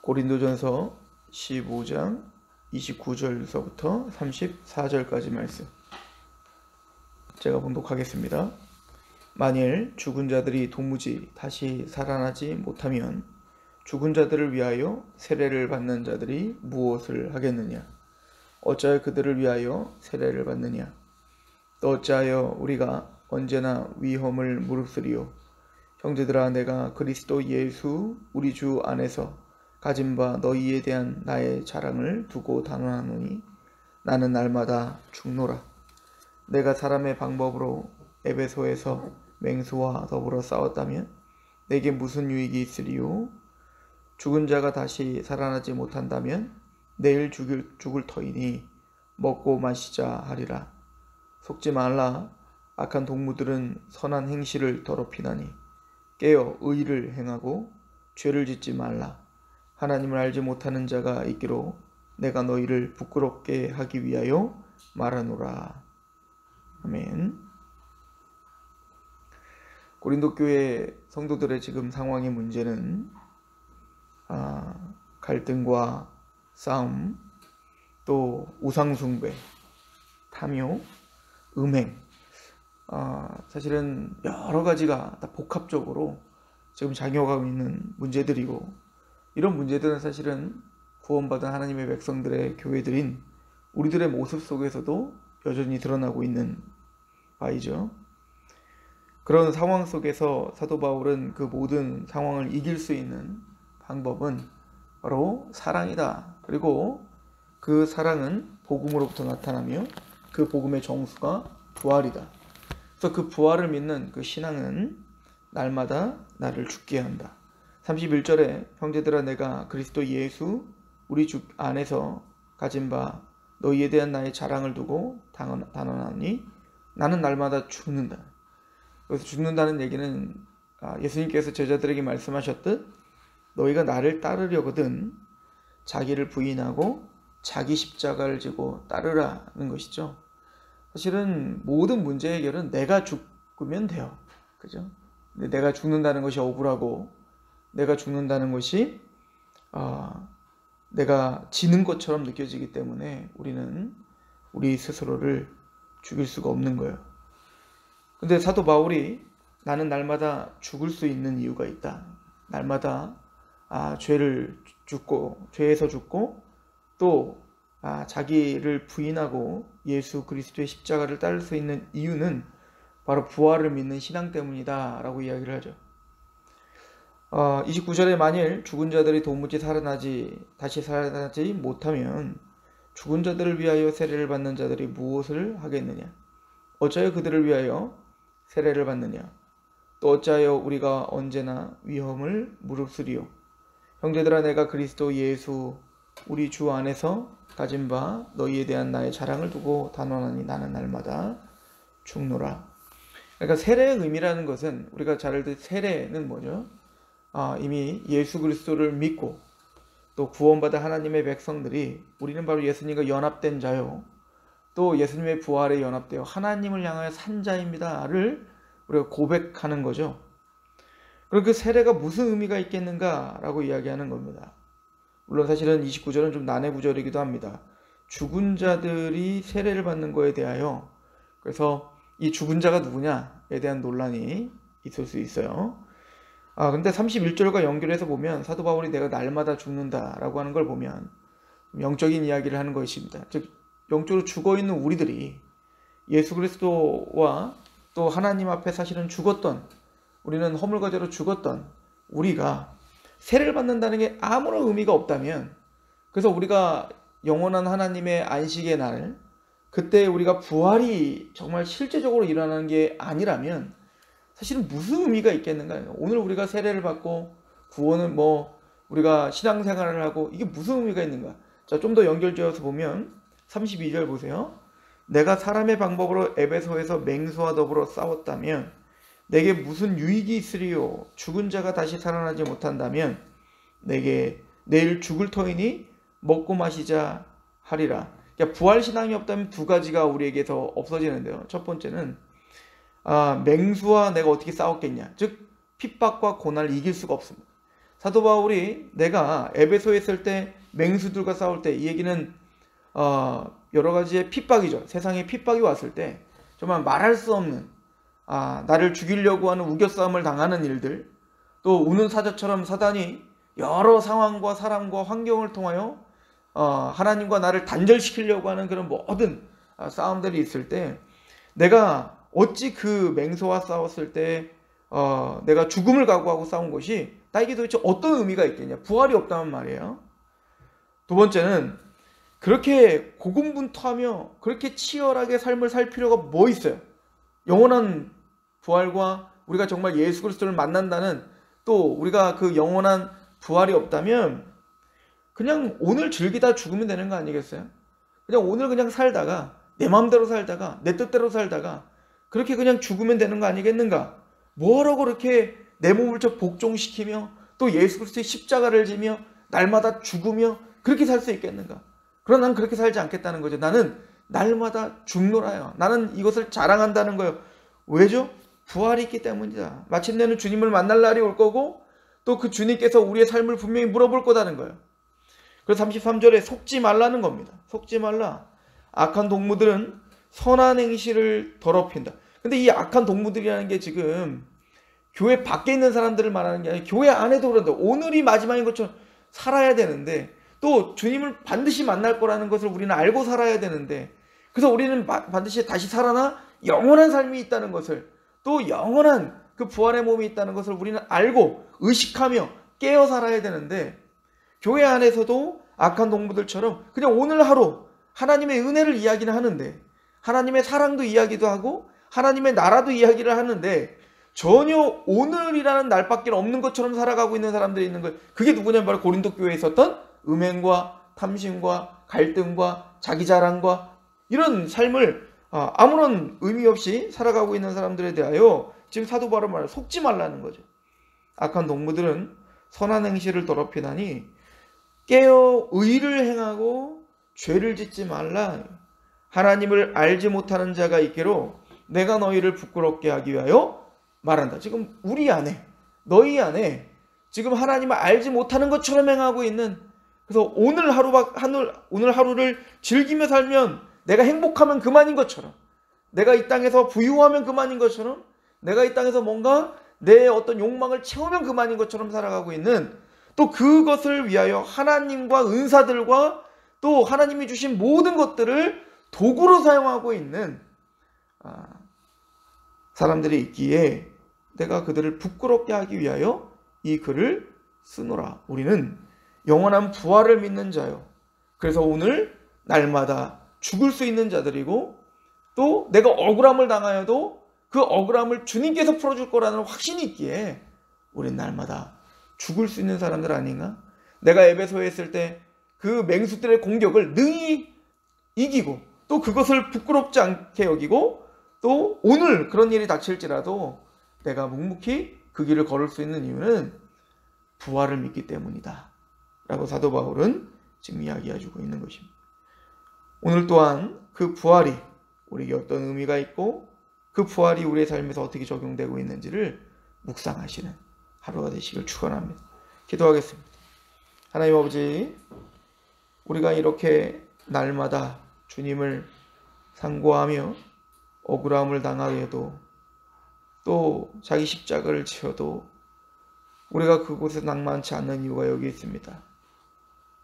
고린도전서 15장 29절서부터 34절까지 말씀 제가 봉독하겠습니다. 만일 죽은 자들이 도무지 다시 살아나지 못하면 죽은 자들을 위하여 세례를 받는 자들이 무엇을 하겠느냐? 어찌하여 그들을 위하여 세례를 받느냐? 또 어찌하여 우리가 언제나 위험을 무릅쓰리요? 형제들아, 내가 그리스도 예수 우리 주 안에서 가진 바 너희에 대한 나의 자랑을 두고 단언하노니 나는 날마다 죽노라. 내가 사람의 방법으로 에베소에서 맹수와 더불어 싸웠다면 내게 무슨 유익이 있으리요? 죽은 자가 다시 살아나지 못한다면 내일 죽을 터이니 먹고 마시자 하리라. 속지 말라. 악한 동무들은 선한 행실을 더럽히나니 깨어 의를 행하고 죄를 짓지 말라. 하나님을 알지 못하는 자가 있기로 내가 너희를 부끄럽게 하기 위하여 말하노라. 아멘. 고린도 교회 성도들의 지금 상황의 문제는 갈등과 싸움, 또 우상숭배, 탐욕, 음행, 사실은 여러 가지가 다 복합적으로 지금 작용하고 있는 문제들이고, 이런 문제들은 사실은 구원받은 하나님의 백성들의 교회들인 우리들의 모습 속에서도 여전히 드러나고 있는 바이죠. 그런 상황 속에서 사도 바울은 그 모든 상황을 이길 수 있는 방법은 바로 사랑이다. 그리고 그 사랑은 복음으로부터 나타나며 그 복음의 정수가 부활이다. 그래서 그 부활을 믿는 그 신앙은 날마다 나를 죽게 한다. 31절에 형제들아, 내가 그리스도 예수 우리 주 안에서 가진 바 너희에 대한 나의 자랑을 두고 단언하니 나는 날마다 죽는다. 그래서 죽는다는 얘기는 예수님께서 제자들에게 말씀하셨듯 너희가 나를 따르려거든 자기를 부인하고 자기 십자가를 지고 따르라는 것이죠. 사실은 모든 문제 해결은 내가 죽으면 돼요. 그죠? 근데 내가 죽는다는 것이 억울하고 내가 죽는다는 것이 내가 지는 것처럼 느껴지기 때문에 우리는 우리 스스로를 죽일 수가 없는 거예요. 근데 사도 바울이 나는 날마다 죽을 수 있는 이유가 있다. 날마다 죄에서 죽고 또 자기를 부인하고 예수 그리스도의 십자가를 따를 수 있는 이유는 바로 부활을 믿는 신앙 때문이다 라고 이야기를 하죠. 29절에 만일 죽은 자들이 도무지 다시 살아나지 못하면 죽은 자들을 위하여 세례를 받는 자들이 무엇을 하겠느냐? 어찌하여 그들을 위하여 세례를 받느냐? 또 어찌하여 우리가 언제나 위험을 무릅쓰리요? 형제들아, 내가 그리스도 예수 우리 주 안에서 가진 바 너희에 대한 나의 자랑을 두고 단언하니 나는 날마다 죽노라. 그러니까 세례의 의미라는 것은 우리가 잘 알듯 세례는 뭐죠? 이미 예수 그리스도를 믿고 또 구원받은 하나님의 백성들이 우리는 바로 예수님과 연합된 자요, 또 예수님의 부활에 연합되어 하나님을 향하여 산 자입니다를 우리가 고백하는 거죠. 그럼 그 세례가 무슨 의미가 있겠는가라고 이야기하는 겁니다. 물론 사실은 29절은 좀 난해 구절이기도 합니다. 죽은 자들이 세례를 받는 거에 대하여, 그래서 이 죽은 자가 누구냐에 대한 논란이 있을 수 있어요. 근데 31절과 연결해서 보면 사도 바울이 내가 날마다 죽는다라고 하는 걸 보면 영적인 이야기를 하는 것입니다. 즉 영적으로 죽어있는 우리들이 예수 그리스도와 또 하나님 앞에 사실은 죽었던, 우리는 허물과제로 죽었던 우리가 세례를 받는다는 게 아무런 의미가 없다면, 그래서 우리가 영원한 하나님의 안식의 날, 그때 우리가 부활이 정말 실제적으로 일어나는 게 아니라면 사실은 무슨 의미가 있겠는가요? 오늘 우리가 세례를 받고 구원은 우리가 신앙생활을 하고 이게 무슨 의미가 있는가? 자, 좀 더 연결지어서 보면 32절 보세요. 내가 사람의 방법으로 에베소에서 맹수와 더불어 싸웠다면 내게 무슨 유익이 있으리요? 죽은 자가 다시 살아나지 못한다면 내게 내일 죽을 터이니 먹고 마시자 하리라. 그러니까 부활신앙이 없다면 두 가지가 우리에게서 없어지는데요. 첫 번째는 맹수와 내가 어떻게 싸웠겠냐, 즉 핍박과 고난을 이길 수가 없습니다. 사도 바울이 내가 에베소에 있을 때 맹수들과 싸울 때, 이 얘기는 여러 가지의 핍박이죠. 세상에 핍박이 왔을 때 정말 말할 수 없는 나를 죽이려고 하는 우겨싸움을 당하는 일들, 또 우는 사자처럼 사단이 여러 상황과 사람과 환경을 통하여 하나님과 나를 단절시키려고 하는 그런 모든 싸움들이 있을 때, 내가 어찌 그 맹수와 싸웠을 때 내가 죽음을 각오하고 싸운 것이 나에게 도대체 어떤 의미가 있겠냐. 부활이 없다는 말이에요. 두 번째는 그렇게 고군분투하며 그렇게 치열하게 삶을 살 필요가 뭐 있어요? 영원한 부활과 우리가 정말 예수 그리스도를 만난다는, 또 우리가 그 영원한 부활이 없다면 그냥 오늘 즐기다 죽으면 되는 거 아니겠어요? 그냥 오늘 그냥 살다가 내 마음대로 살다가 내 뜻대로 살다가 그렇게 그냥 죽으면 되는 거 아니겠는가? 뭐하라고 그렇게 내 몸을 복종시키며 또 예수 그리스도의 십자가를 지며 날마다 죽으며 그렇게 살 수 있겠는가? 그러나 난 그렇게 살지 않겠다는 거죠. 나는 날마다 죽노라요. 나는 이것을 자랑한다는 거예요. 왜죠? 부활이 있기 때문이다. 마침내는 주님을 만날 날이 올 거고, 또 그 주님께서 우리의 삶을 분명히 물어볼 거다는 거예요. 그래서 33절에 속지 말라는 겁니다. 속지 말라. 악한 동무들은 선한 행실을 더럽힌다. 근데 이 악한 동무들이라는 게 지금 교회 밖에 있는 사람들을 말하는 게 아니라 교회 안에도 그런데, 오늘이 마지막인 것처럼 살아야 되는데, 또 주님을 반드시 만날 거라는 것을 우리는 알고 살아야 되는데, 그래서 우리는 반드시 다시 살아나 영원한 삶이 있다는 것을, 또 영원한 그 부활의 몸이 있다는 것을 우리는 알고 의식하며 깨어 살아야 되는데, 교회 안에서도 악한 동무들처럼 그냥 오늘 하루 하나님의 은혜를 이야기는 하는데, 하나님의 사랑도 이야기도 하고 하나님의 나라도 이야기를 하는데, 전혀 오늘이라는 날밖에 없는 것처럼 살아가고 있는 사람들이 있는 거예요. 그게 누구냐면 바로 고린도 교회에 있었던 음행과 탐심과 갈등과 자기 자랑과 이런 삶을 아무런 의미 없이 살아가고 있는 사람들에 대하여 지금 사도 바울은 말해요. 속지 말라는 거죠. 악한 동무들은 선한 행실을 더럽히나니 깨어 의를 행하고 죄를 짓지 말라. 하나님을 알지 못하는 자가 있기로 내가 너희를 부끄럽게 하기 위하여 말한다. 지금 우리 안에, 너희 안에 지금 하나님을 알지 못하는 것처럼 행하고 있는, 그래서 오늘 하루를 즐기며 살면 내가 행복하면 그만인 것처럼, 내가 이 땅에서 부유하면 그만인 것처럼, 내가 이 땅에서 뭔가 내 어떤 욕망을 채우면 그만인 것처럼 살아가고 있는, 또 그것을 위하여 하나님과 은사들과 또 하나님이 주신 모든 것들을 도구로 사용하고 있는 사람들이 있기에 내가 그들을 부끄럽게 하기 위하여 이 글을 쓰노라. 우리는 영원한 부활을 믿는 자요, 그래서 오늘 날마다 죽을 수 있는 자들이고, 또 내가 억울함을 당하여도 그 억울함을 주님께서 풀어줄 거라는 확신이 있기에 우린 날마다 죽을 수 있는 사람들 아닌가? 내가 에베소에 있을 때 그 맹수들의 공격을 능히 이기고, 또 그것을 부끄럽지 않게 여기고, 또 오늘 그런 일이 닥칠지라도 내가 묵묵히 그 길을 걸을 수 있는 이유는 부활을 믿기 때문이다 라고 사도 바울은 지금 이야기해주고 있는 것입니다. 오늘 또한 그 부활이 우리에게 어떤 의미가 있고, 그 부활이 우리의 삶에서 어떻게 적용되고 있는지를 묵상하시는 하루가 되시길 축원합니다. 기도하겠습니다. 하나님 아버지, 우리가 이렇게 날마다 주님을 상고하며 억울함을 당하여도, 또 자기 십자가를 지어도 우리가 그곳에 낭만치 않는 이유가 여기 있습니다.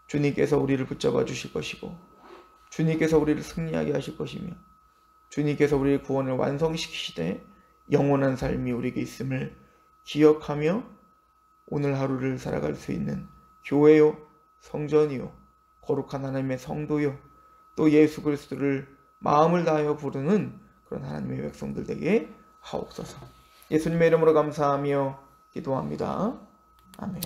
주님께서 우리를 붙잡아 주실 것이고, 주님께서 우리를 승리하게 하실 것이며, 주님께서 우리의 구원을 완성시키시되 영원한 삶이 우리에게 있음을 기억하며 오늘 하루를 살아갈 수 있는 교회요, 성전이요, 거룩한 하나님의 성도요, 또 예수 그리스도를 마음을 다하여 부르는 그런 하나님의 백성들 되게 하옵소서. 예수님의 이름으로 감사하며 기도합니다. 아멘.